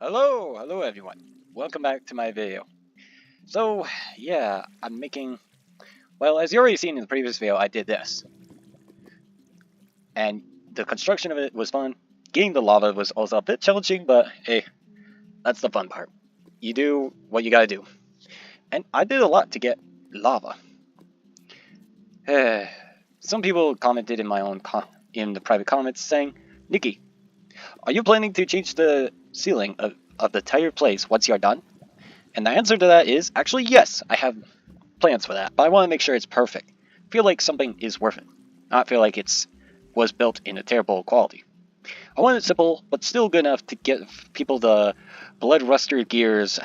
Hello everyone. Welcome back to my video. So, yeah, I'm making... Well, as you already seen in the previous video, I did this. And the construction of it was fun. Getting the lava was also a bit challenging, but hey, that's the fun part. You do what you gotta do. And I did a lot to get lava. Some people commented in the private comments saying, Nikki, are you planning to change the ceiling of the entire place once you're done? And the answer to that is, actually, yes, I have plans for that, but I want to make sure it's perfect. Feel like something is worth it. Not feel like was built in a terrible quality. I want it simple, but still good enough to give people the blood-rusted gears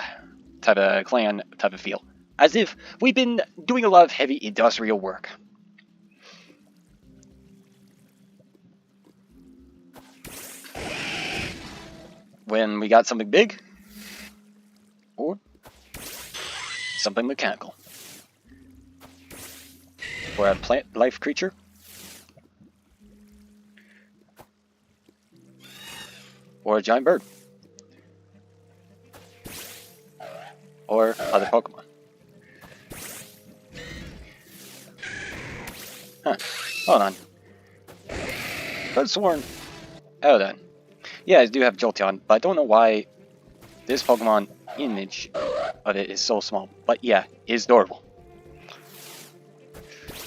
type of clan type of feel. As if we've been doing a lot of heavy industrial work. When we got something big, or something mechanical. For a plant life creature. Or a giant bird. Or other Pokemon. Huh. Hold on. Could have sworn. Oh, then. Yeah, I do have Jolteon, but I don't know why this Pokemon image of it is so small. But yeah, it is adorable.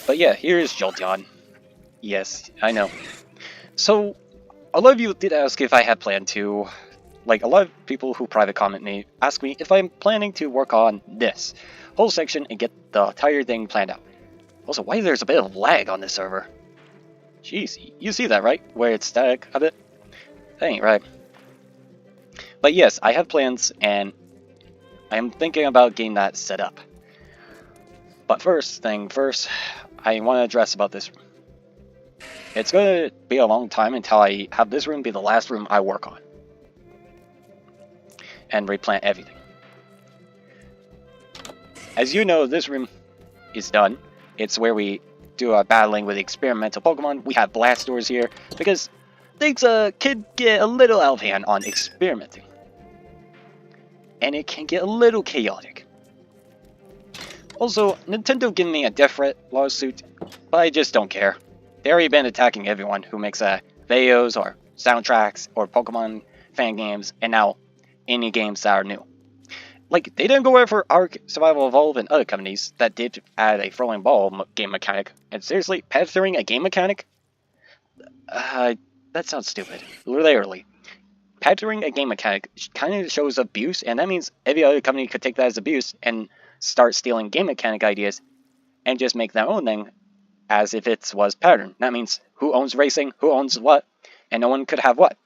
But yeah, here is Jolteon. Yes, I know. So, a lot of you did ask if I had planned to, like a lot of people who private comment me, ask me if I'm planning to work on this whole section and get the entire thing planned out. Also, why there's a bit of lag on this server? Jeez, you see that, right? Where it's static a bit? That ain't right. But yes, I have plans, and I'm thinking about getting that set up. But first thing first, I want to address about this room. It's going to be a long time until I have this room be the last room I work on. And replant everything. As you know, this room is done. It's where we do our battling with experimental Pokemon. We have Blastors here, because things can get a little out of hand on experimenting. And it can get a little chaotic. Also, Nintendo gave me a death threat lawsuit, but I just don't care. They already been attacking everyone who makes videos or soundtracks or Pokemon fan games, and now any games that are new. Like, they didn't go after Ark, Survival Evolve, and other companies that did add a throwing ball game mechanic. And seriously, pathing a game mechanic? That sounds stupid. Literally. Pathing a game mechanic kind of shows abuse, and that means every other company could take that as abuse and start stealing game mechanic ideas and just make their own thing as if it was pattern. That means who owns racing, who owns what, and no one could have what.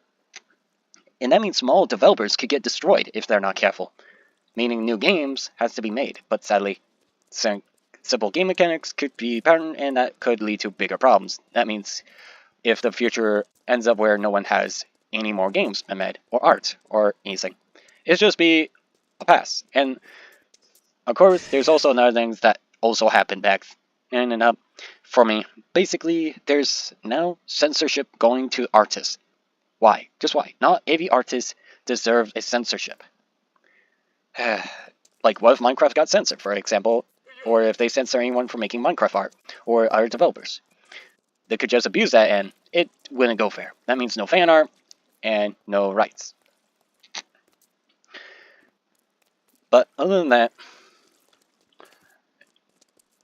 And that means small developers could get destroyed if they're not careful. Meaning new games has to be made, but sadly, simple game mechanics could be patterned, and that could lead to bigger problems. That means if the future ends up where no one has any more games made, or art, or anything, it'll just be a pass. And of course, there's also another things that also happened back in and up for me. Basically, there's now censorship going to artists. Why? Just why? Not every artist deserves a censorship. Like, what if Minecraft got censored, for example? Or if they censor anyone for making Minecraft art, or other developers. They could just abuse that, and it wouldn't go fair. That means no fan art, and no rights. But other than that,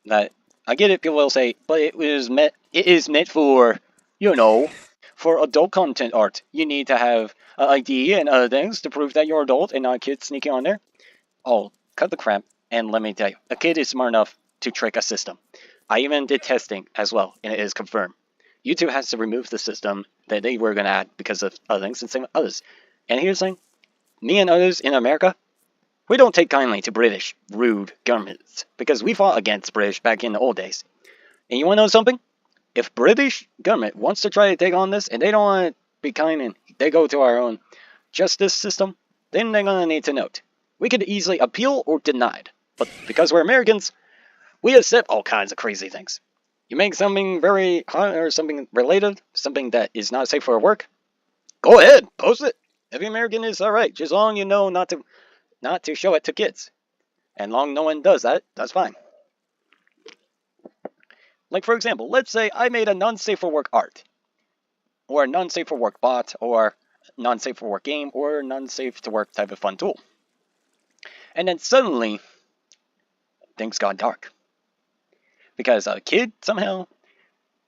I get it, people will say, but it is meant for, you know, for adult content art. You need to have an ID and other things to prove that you're adult and not a kid sneaking on there. Oh, cut the crap, and let me tell you, a kid is smart enough to trick a system. I even did testing as well, and it is confirmed. YouTube has to remove the system that they were going to add because of other things, and same with others. And here's the thing, me and others in America, we don't take kindly to British rude governments, because we fought against British back in the old days. And you want to know something? If British government wants to try to take on this, and they don't want to be kind and they go to our own justice system, then they're going to need to note. We could easily appeal or deny it. But because we're Americans, we accept all kinds of crazy things. You make something very hot or something related, something that is not safe for work, go ahead, post it. Every American is alright, just long you know not to show it to kids. And long no one does that, that's fine. Like for example, let's say I made a non-safe for work art, or a non-safe for work bot, or non-safe for work game, or non-safe to work type of fun tool. And then suddenly, things got dark. Because a kid somehow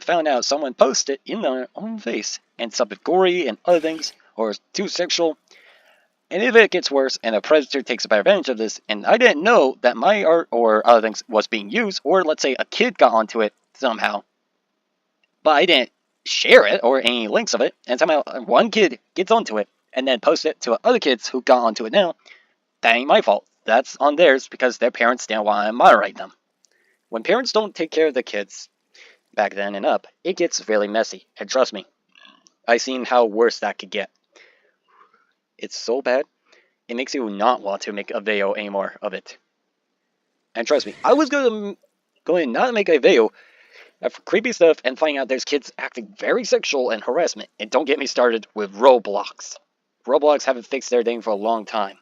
found out someone posted in their own face, and something gory and other things, or too sexual. And if it gets worse, and a predator takes advantage of this, and I didn't know that my art or other things was being used, or let's say a kid got onto it somehow, but I didn't share it or any links of it, and somehow one kid gets onto it, and then posts it to other kids who got onto it now, that ain't my fault. That's on theirs because their parents didn't want to moderate them. When parents don't take care of the kids, back then and up, it gets really messy, and trust me, I've seen how worse that could get. It's so bad, it makes you not want to make a video anymore of it. And trust me, I was going to not make a video of creepy stuff and finding out there's kids acting very sexual and harassment. And don't get me started with Roblox. Roblox haven't fixed their thing for a long time,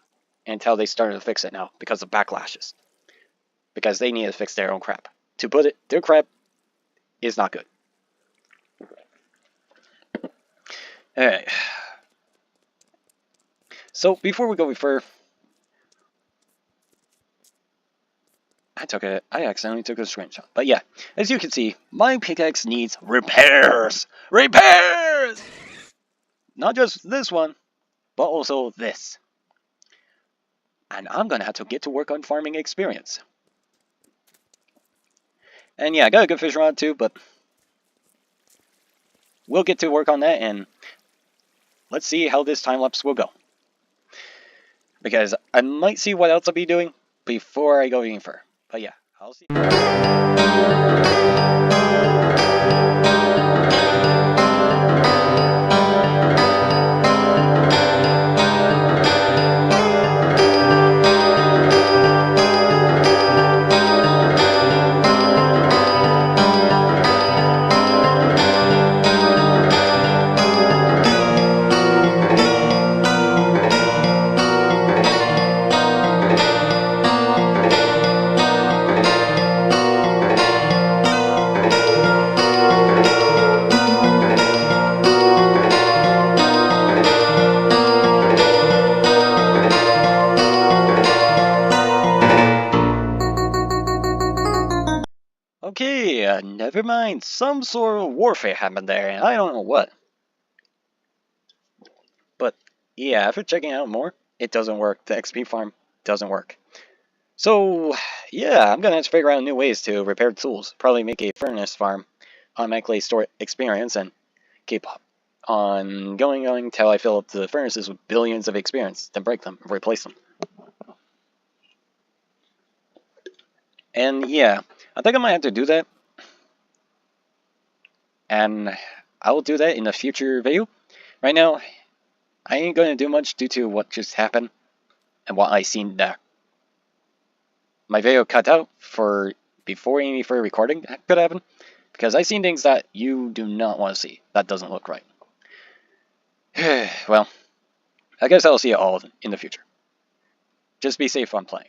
until they started to fix it now because of backlashes. Because they need to fix their own crap. To put it, their crap is not good. Alright. So, before we go any further, I accidentally took a screenshot. But yeah, as you can see, my pickaxe needs repairs! Repairs! Not just this one, but also this. And I'm gonna have to get to work on farming experience. And yeah, I got a good fish rod too, but we'll get to work on that, and let's see how this time lapse will go. Because I might see what else I'll be doing before I go any further. But yeah, I'll see. Okay, never mind. Some sort of warfare happened there, and I don't know what. But yeah, after checking out more, it doesn't work. The XP farm doesn't work. So yeah, I'm gonna have to figure out new ways to repair tools. Probably make a furnace farm, automatically store experience, and keep on going until I fill up the furnaces with billions of experience, then break them, and replace them. And yeah, I think I might have to do that. And I will do that in a future video. Right now, I ain't going to do much due to what just happened and what I seen there. My video cut out for before any further recording could happen, because I seen things that you do not want to see. That doesn't look right. Well, I guess I'll see you all in the future. Just be safe on playing.